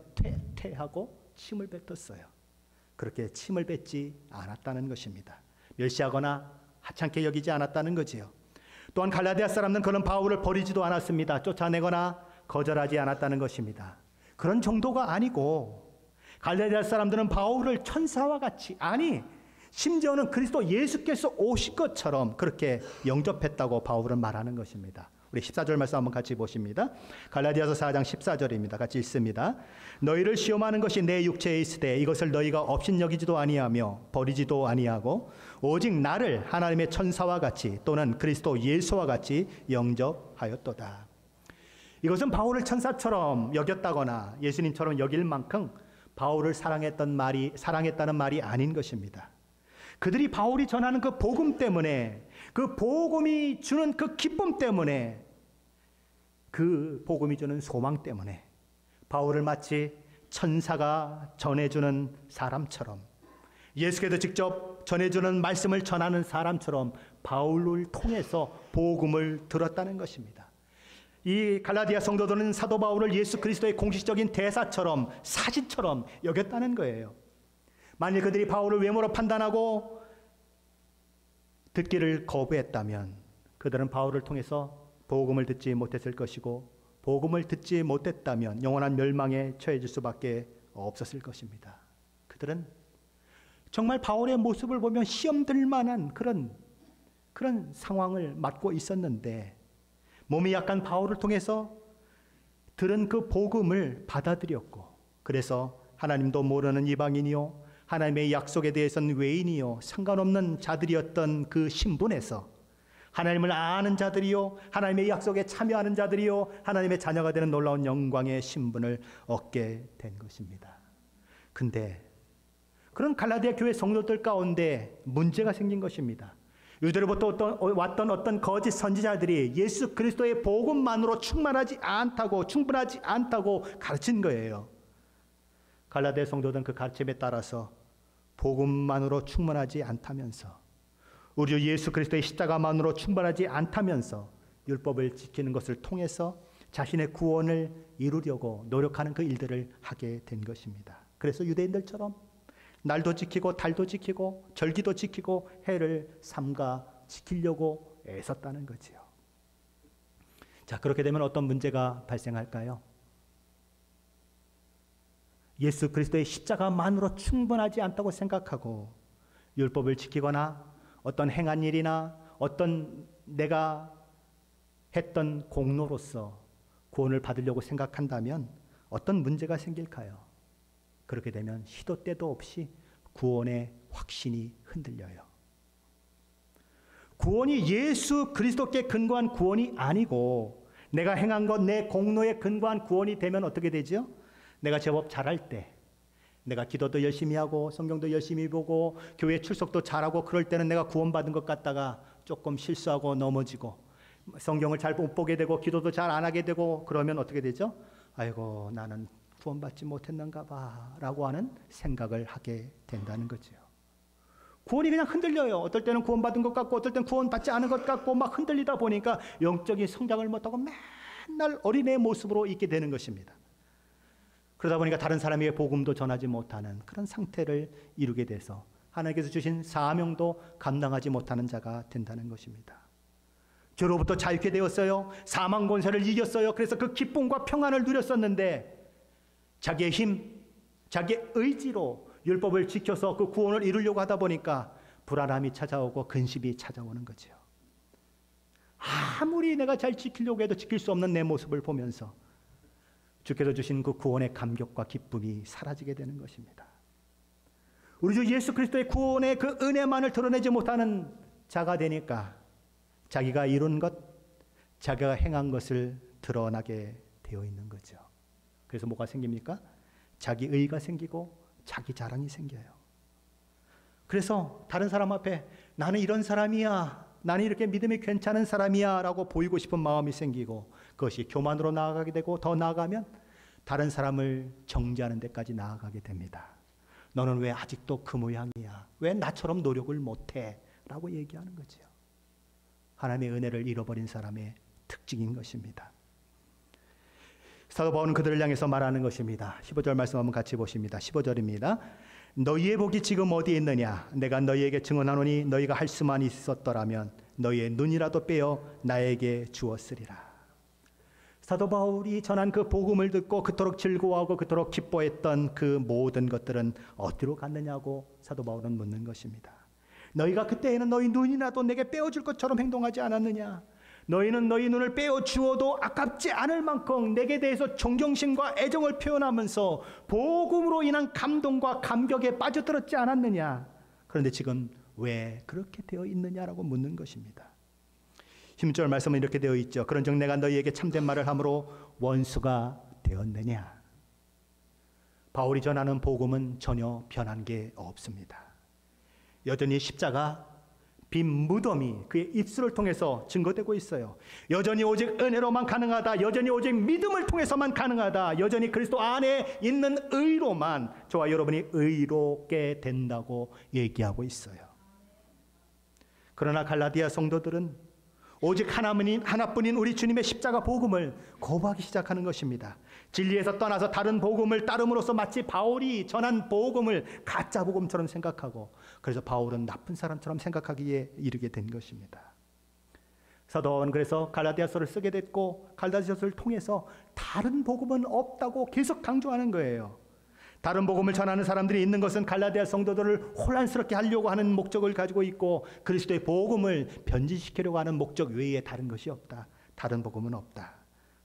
퇴하고 침을 뱉었어요. 그렇게 침을 뱉지 않았다는 것입니다. 멸시하거나 하찮게 여기지 않았다는 거지요. 또한 갈라디아 사람들은 그런 바울을 버리지도 않았습니다. 쫓아내거나 거절하지 않았다는 것입니다. 그런 정도가 아니고 갈라디아 사람들은 바울을 천사와 같이, 아니 심지어는 그리스도 예수께서 오실 것처럼 그렇게 영접했다고 바울은 말하는 것입니다. 우리 14절 말씀 한번 같이 보십니다. 갈라디아서 4장 14절입니다. 같이 읽습니다. 너희를 시험하는 것이 내 육체에 있으되 이것을 너희가 업신여기지도 아니하며 버리지도 아니하고 오직 나를 하나님의 천사와 같이 또는 그리스도 예수와 같이 영접하였도다. 이것은 바울을 천사처럼 여겼다거나 예수님처럼 여길 만큼 바울을 사랑했다는 말이 아닌 것입니다. 그들이 바울이 전하는 그 복음 때문에, 그 복음이 주는 그 기쁨 때문에, 그 복음이 주는 소망 때문에 바울을 마치 천사가 전해주는 사람처럼, 예수께서 직접 전해주는 말씀을 전하는 사람처럼 바울을 통해서 복음을 들었다는 것입니다. 이 갈라디아 성도들은 사도 바울을 예수 그리스도의 공식적인 대사처럼, 사신처럼 여겼다는 거예요. 만일 그들이 바울을 외모로 판단하고 듣기를 거부했다면 그들은 바울을 통해서 복음을 듣지 못했을 것이고, 복음을 듣지 못했다면 영원한 멸망에 처해질 수밖에 없었을 것입니다. 그들은 정말 바울의 모습을 보면 시험 들 만한 그런 상황을 맞고 있었는데, 몸이 약한 바울을 통해서 들은 그 복음을 받아들였고, 그래서 하나님도 모르는 이방인이요, 하나님의 약속에 대해서는 외인이요, 상관없는 자들이었던 그 신분에서 하나님을 아는 자들이요, 하나님의 약속에 참여하는 자들이요, 하나님의 자녀가 되는 놀라운 영광의 신분을 얻게 된 것입니다. 근데 그런 갈라디아 교회 성도들 가운데 문제가 생긴 것입니다. 유대로부터 왔던 어떤 거짓 선지자들이 예수 그리스도의 복음만으로 충분하지 않다고 가르친 거예요. 갈라디아 성도들은 그 가르침에 따라서 복음만으로 충분하지 않다면서, 우리 주 예수 그리스도의 십자가만으로 충분하지 않다면서 율법을 지키는 것을 통해서 자신의 구원을 이루려고 노력하는 그 일들을 하게 된 것입니다. 그래서 유대인들처럼 날도 지키고 달도 지키고 절기도 지키고 해를 삼가 지키려고 애썼다는 거지요. 자, 그렇게 되면 어떤 문제가 발생할까요? 예수 그리스도의 십자가만으로 충분하지 않다고 생각하고 율법을 지키거나 어떤 행한 일이나 어떤 내가 했던 공로로서 구원을 받으려고 생각한다면 어떤 문제가 생길까요? 그렇게 되면 시도 때도 없이 구원의 확신이 흔들려요. 구원이 예수 그리스도께 근거한 구원이 아니고 내가 행한 것, 내 공로에 근거한 구원이 되면 어떻게 되죠? 내가 제법 잘할 때, 내가 기도도 열심히 하고 성경도 열심히 보고 교회 출석도 잘하고 그럴 때는 내가 구원받은 것 같다가 조금 실수하고 넘어지고 성경을 잘 못 보게 되고 기도도 잘 안 하게 되고 그러면 어떻게 되죠? 아이고, 나는 구원받지 못했는가 봐 라고 하는 생각을 하게 된다는 거죠. 구원이 그냥 흔들려요. 어떨 때는 구원받은 것 같고 어떨 때는 구원받지 않은 것 같고 막 흔들리다 보니까 영적인 성장을 못하고 맨날 어린애의 모습으로 있게 되는 것입니다. 그러다 보니까 다른 사람에게 복음도 전하지 못하는 그런 상태를 이루게 돼서 하나님께서 주신 사명도 감당하지 못하는 자가 된다는 것입니다. 죄로부터 자유케 되었어요. 사망 권세를 이겼어요. 그래서 그 기쁨과 평안을 누렸었는데 자기의 힘, 자기의 의지로 율법을 지켜서 그 구원을 이루려고 하다 보니까 불안함이 찾아오고 근심이 찾아오는 거죠. 아무리 내가 잘 지키려고 해도 지킬 수 없는 내 모습을 보면서 주께서 주신 그 구원의 감격과 기쁨이 사라지게 되는 것입니다. 우리 주 예수 그리스도의 구원의 그 은혜만을 드러내지 못하는 자가 되니까 자기가 이룬 것, 자기가 행한 것을 드러나게 되어 있는 거죠. 그래서 뭐가 생깁니까? 자기 의가 생기고 자기 자랑이 생겨요. 그래서 다른 사람 앞에 나는 이런 사람이야, 나는 이렇게 믿음이 괜찮은 사람이야 라고 보이고 싶은 마음이 생기고 그것이 교만으로 나아가게 되고 더 나아가면 다른 사람을 정죄하는 데까지 나아가게 됩니다. 너는 왜 아직도 그 모양이야? 왜 나처럼 노력을 못해? 라고 얘기하는 거죠. 하나님의 은혜를 잃어버린 사람의 특징인 것입니다. 사도 바울은 그들을 향해서 말하는 것입니다. 15절 말씀 한번 같이 보십니다. 15절입니다. 너희의 복이 지금 어디에 있느냐? 내가 너희에게 증언하노니 너희가 할 수만 있었더라면 너희의 눈이라도 빼어 나에게 주었으리라. 사도 바울이 전한 그 복음을 듣고 그토록 즐거워하고 그토록 기뻐했던 그 모든 것들은 어디로 갔느냐고 사도 바울은 묻는 것입니다. 너희가 그때에는 너희 눈이라도 내게 빼어줄 것처럼 행동하지 않았느냐? 너희는 너희 눈을 빼어주어도 아깝지 않을 만큼 내게 대해서 존경심과 애정을 표현하면서 복음으로 인한 감동과 감격에 빠져들었지 않았느냐? 그런데 지금 왜 그렇게 되어 있느냐라고 묻는 것입니다. 16절 말씀은 이렇게 되어 있죠. 그런즉 내가 너희에게 참된 말을 함으로 원수가 되었느냐? 바울이 전하는 복음은 전혀 변한 게 없습니다. 여전히 십자가, 빈 무덤이 그의 입술을 통해서 증거되고 있어요. 여전히 오직 은혜로만 가능하다. 여전히 오직 믿음을 통해서만 가능하다. 여전히 그리스도 안에 있는 의로만 저와 여러분이 의롭게 된다고 얘기하고 있어요. 그러나 갈라디아 성도들은 오직 하나뿐인 우리 주님의 십자가 복음을 거부하기 시작하는 것입니다. 진리에서 떠나서 다른 복음을 따름으로써 마치 바울이 전한 복음을 가짜 복음처럼 생각하고 그래서 바울은 나쁜 사람처럼 생각하기에 이르게 된 것입니다. 사도 바울은 그래서 갈라디아서를 쓰게 됐고 갈라디아서를 통해서 다른 복음은 없다고 계속 강조하는 거예요. 다른 복음을 전하는 사람들이 있는 것은 갈라디아 성도들을 혼란스럽게 하려고 하는 목적을 가지고 있고 그리스도의 복음을 변질시키려고 하는 목적 외에 다른 것이 없다. 다른 복음은 없다.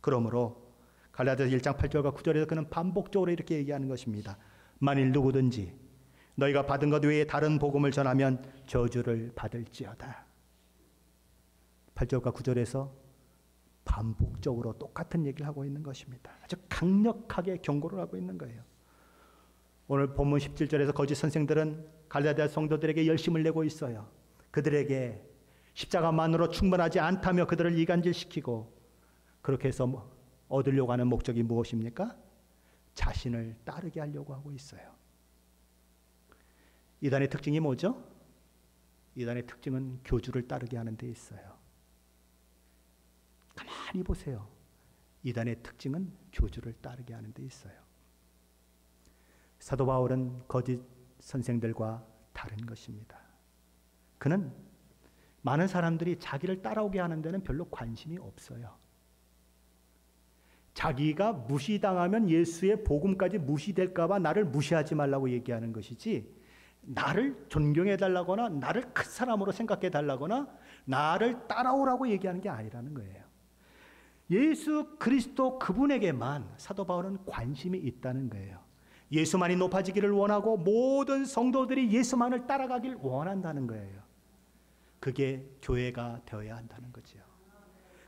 그러므로 갈라디아서 1장 8절과 9절에서 그는 반복적으로 이렇게 얘기하는 것입니다. 만일 누구든지 너희가 받은 것 외에 다른 복음을 전하면 저주를 받을지어다. 8절과 9절에서 반복적으로 똑같은 얘기를 하고 있는 것입니다. 아주 강력하게 경고를 하고 있는 거예요. 오늘 본문 17절에서 거짓 선생들은 갈라디아 성도들에게 열심을 내고 있어요. 그들에게 십자가만으로 충분하지 않다며 그들을 이간질시키고 그렇게 해서 얻으려고 하는 목적이 무엇입니까? 자신을 따르게 하려고 하고 있어요. 이단의 특징이 뭐죠? 이단의 특징은 교주를 따르게 하는 데 있어요. 가만히 보세요. 이단의 특징은 교주를 따르게 하는 데 있어요. 사도 바울은 거짓 선생들과 다른 것입니다. 그는 많은 사람들이 자기를 따라오게 하는 데는 별로 관심이 없어요. 자기가 무시당하면 예수의 복음까지 무시될까 봐 나를 무시하지 말라고 얘기하는 것이지 나를 존경해달라거나 나를 큰 사람으로 생각해달라거나 나를 따라오라고 얘기하는 게 아니라는 거예요. 예수 그리스도 그분에게만 사도 바울은 관심이 있다는 거예요. 예수만이 높아지기를 원하고 모든 성도들이 예수만을 따라가길 원한다는 거예요. 그게 교회가 되어야 한다는 거죠.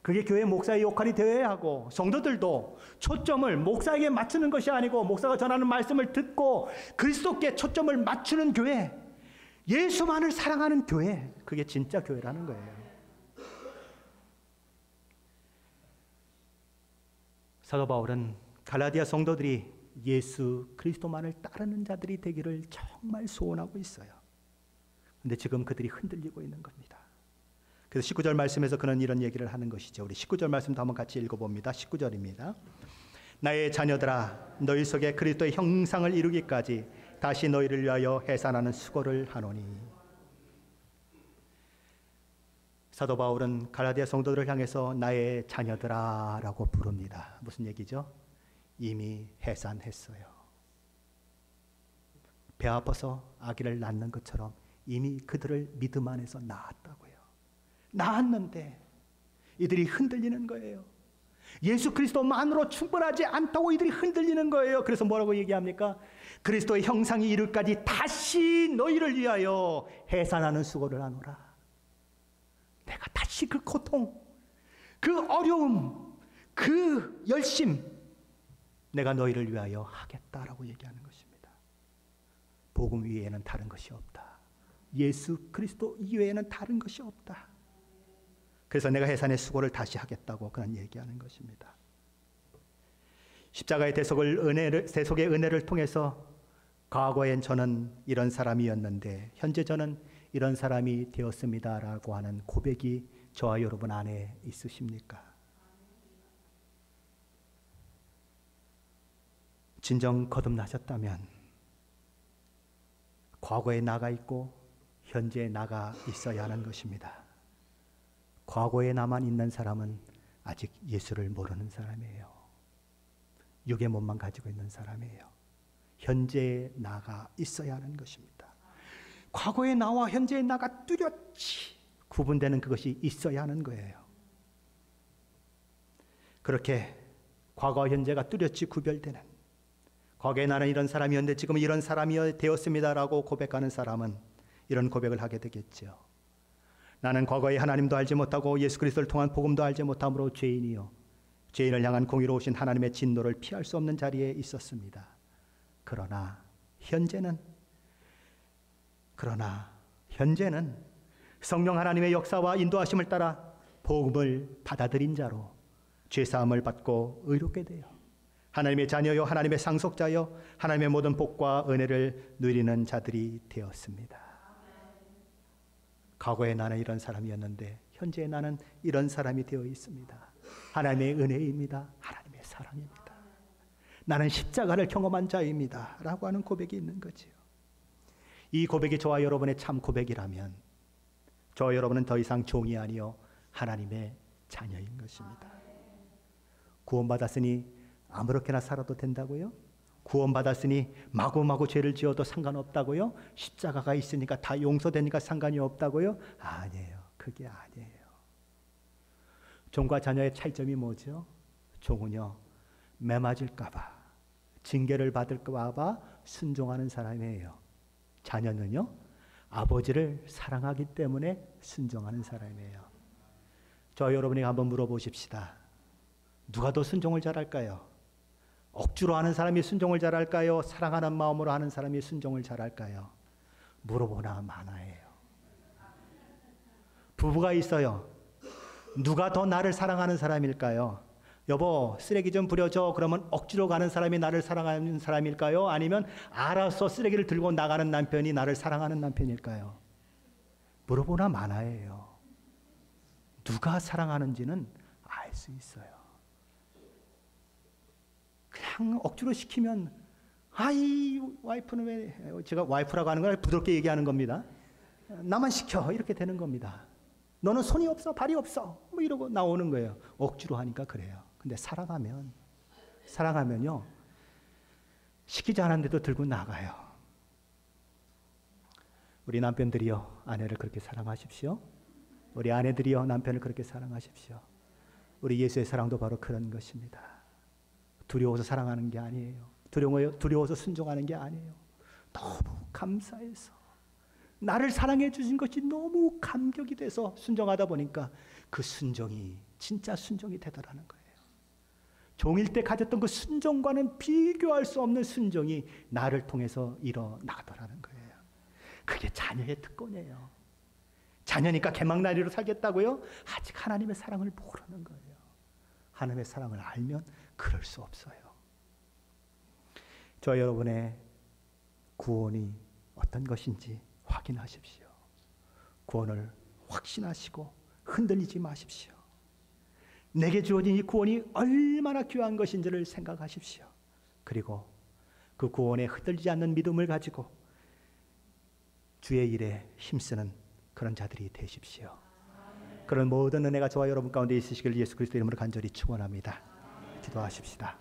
그게 교회 목사의 역할이 되어야 하고, 성도들도 초점을 목사에게 맞추는 것이 아니고 목사가 전하는 말씀을 듣고 그리스도께 초점을 맞추는 교회, 예수만을 사랑하는 교회, 그게 진짜 교회라는 거예요. 사도 바울은 갈라디아 성도들이 예수 그리스도만을 따르는 자들이 되기를 정말 소원하고 있어요. 그런데 지금 그들이 흔들리고 있는 겁니다. 그래서 19절 말씀에서 그는 이런 얘기를 하는 것이죠. 우리 19절 말씀도 한번 같이 읽어봅니다. 19절입니다. 나의 자녀들아, 너희 속에 그리스도의 형상을 이루기까지 다시 너희를 위하여 해산하는 수고를 하노니. 사도 바울은 갈라디아 성도들을 향해서 나의 자녀들아 라고 부릅니다. 무슨 얘기죠? 이미 해산했어요. 배 아파서 아기를 낳는 것처럼 이미 그들을 믿음 안에서 낳았다고요. 낳았는데 이들이 흔들리는 거예요. 예수 그리스도만으로 충분하지 않다고 이들이 흔들리는 거예요. 그래서 뭐라고 얘기합니까? 그리스도의 형상이 이룰까지 다시 너희를 위하여 해산하는 수고를 하노라. 내가 다시 그 고통, 그 어려움, 그 열심, 내가 너희를 위하여 하겠다라고 얘기하는 것입니다. 복음 위에는 다른 것이 없다. 예수 그리스도 이외에는 다른 것이 없다. 그래서 내가 해산의 수고를 다시 하겠다고 그는 얘기하는 것입니다. 십자가의 대속의 은혜를 통해서 과거엔 저는 이런 사람이었는데 현재 저는 이런 사람이 되었습니다라고 하는 고백이 저와 여러분 안에 있으십니까? 진정 거듭나셨다면 과거에 나가 있고 현재에 나가 있어야 하는 것입니다. 과거에 나만 있는 사람은 아직 예수를 모르는 사람이에요. 육의 몸만 가지고 있는 사람이에요. 현재에 나가 있어야 하는 것입니다. 과거의 나와 현재의 나가 뚜렷이 구분되는 그것이 있어야 하는 거예요. 그렇게 과거와 현재가 뚜렷이 구별되는, 과거에 나는 이런 사람이었는데 지금 이런 사람이 되었습니다라고 고백하는 사람은 이런 고백을 하게 되겠죠. 나는 과거에 하나님도 알지 못하고 예수 그리스도를 통한 복음도 알지 못함으로 죄인이요 죄인을 향한 공의로우신 하나님의 진노를 피할 수 없는 자리에 있었습니다. 그러나 현재는 성령 하나님의 역사와 인도하심을 따라 복음을 받아들인 자로 죄사함을 받고 의롭게 되어 하나님의 자녀요 하나님의 상속자요 하나님의 모든 복과 은혜를 누리는 자들이 되었습니다. 과거에 나는 이런 사람이었는데 현재의 나는 이런 사람이 되어 있습니다. 하나님의 은혜입니다. 하나님의 사랑입니다. 나는 십자가를 경험한 자입니다. 라고 하는 고백이 있는 거지요. 이 고백이 저와 여러분의 참 고백이라면 저와 여러분은 더 이상 종이 아니요 하나님의 자녀인 것입니다. 구원받았으니 아무렇게나 살아도 된다고요? 구원받았으니 마구마구 죄를 지어도 상관없다고요? 십자가가 있으니까 다 용서되니까 상관이 없다고요? 아니에요. 그게 아니에요. 종과 자녀의 차이점이 뭐죠? 종은요, 매맞을까봐, 징계를 받을까봐 순종하는 사람이에요. 자녀는요, 아버지를 사랑하기 때문에 순종하는 사람이에요. 저 여러분에게 한번 물어보십시다. 누가 더 순종을 잘할까요? 억지로 하는 사람이 순종을 잘할까요? 사랑하는 마음으로 하는 사람이 순종을 잘할까요? 물어보나 마나예요. 부부가 있어요. 누가 더 나를 사랑하는 사람일까요? 여보, 쓰레기 좀 버려줘. 그러면 억지로 가는 사람이 나를 사랑하는 사람일까요? 아니면 알아서 쓰레기를 들고 나가는 남편이 나를 사랑하는 남편일까요? 물어보나 마나예요. 누가 사랑하는지는 알 수 있어요. 그냥 억지로 시키면 아이 와이프는 왜, 제가 와이프라고 하는 건 부드럽게 얘기하는 겁니다. 나만 시켜 이렇게 되는 겁니다. 너는 손이 없어 발이 없어 뭐 이러고 나오는 거예요. 억지로 하니까 그래요. 근데 사랑하면요 시키지 않았는데도 들고 나가요. 우리 남편들이요 아내를 그렇게 사랑하십시오. 우리 아내들이요 남편을 그렇게 사랑하십시오. 우리 예수의 사랑도 바로 그런 것입니다. 두려워서 사랑하는 게 아니에요. 두려워서 순종하는 게 아니에요. 너무 감사해서 나를 사랑해 주신 것이 너무 감격이 돼서 순종하다 보니까 그 순종이 진짜 순종이 되더라는 거예요. 종일 때 가졌던 그 순종과는 비교할 수 없는 순종이 나를 통해서 일어나더라는 거예요. 그게 자녀의 특권이에요. 자녀니까 개막나리로 살겠다고요? 아직 하나님의 사랑을 모르는 거예요. 하나님의 사랑을 알면 그럴 수 없어요. 저 여러분의 구원이 어떤 것인지 확인하십시오. 구원을 확신하시고 흔들리지 마십시오. 내게 주어진 이 구원이 얼마나 귀한 것인지를 생각하십시오. 그리고 그 구원에 흔들리지 않는 믿음을 가지고 주의 일에 힘쓰는 그런 자들이 되십시오. 그런 모든 은혜가 저와 여러분 가운데 있으시길 예수 그리스도 이름으로 간절히 축원합니다. 기도하십시다.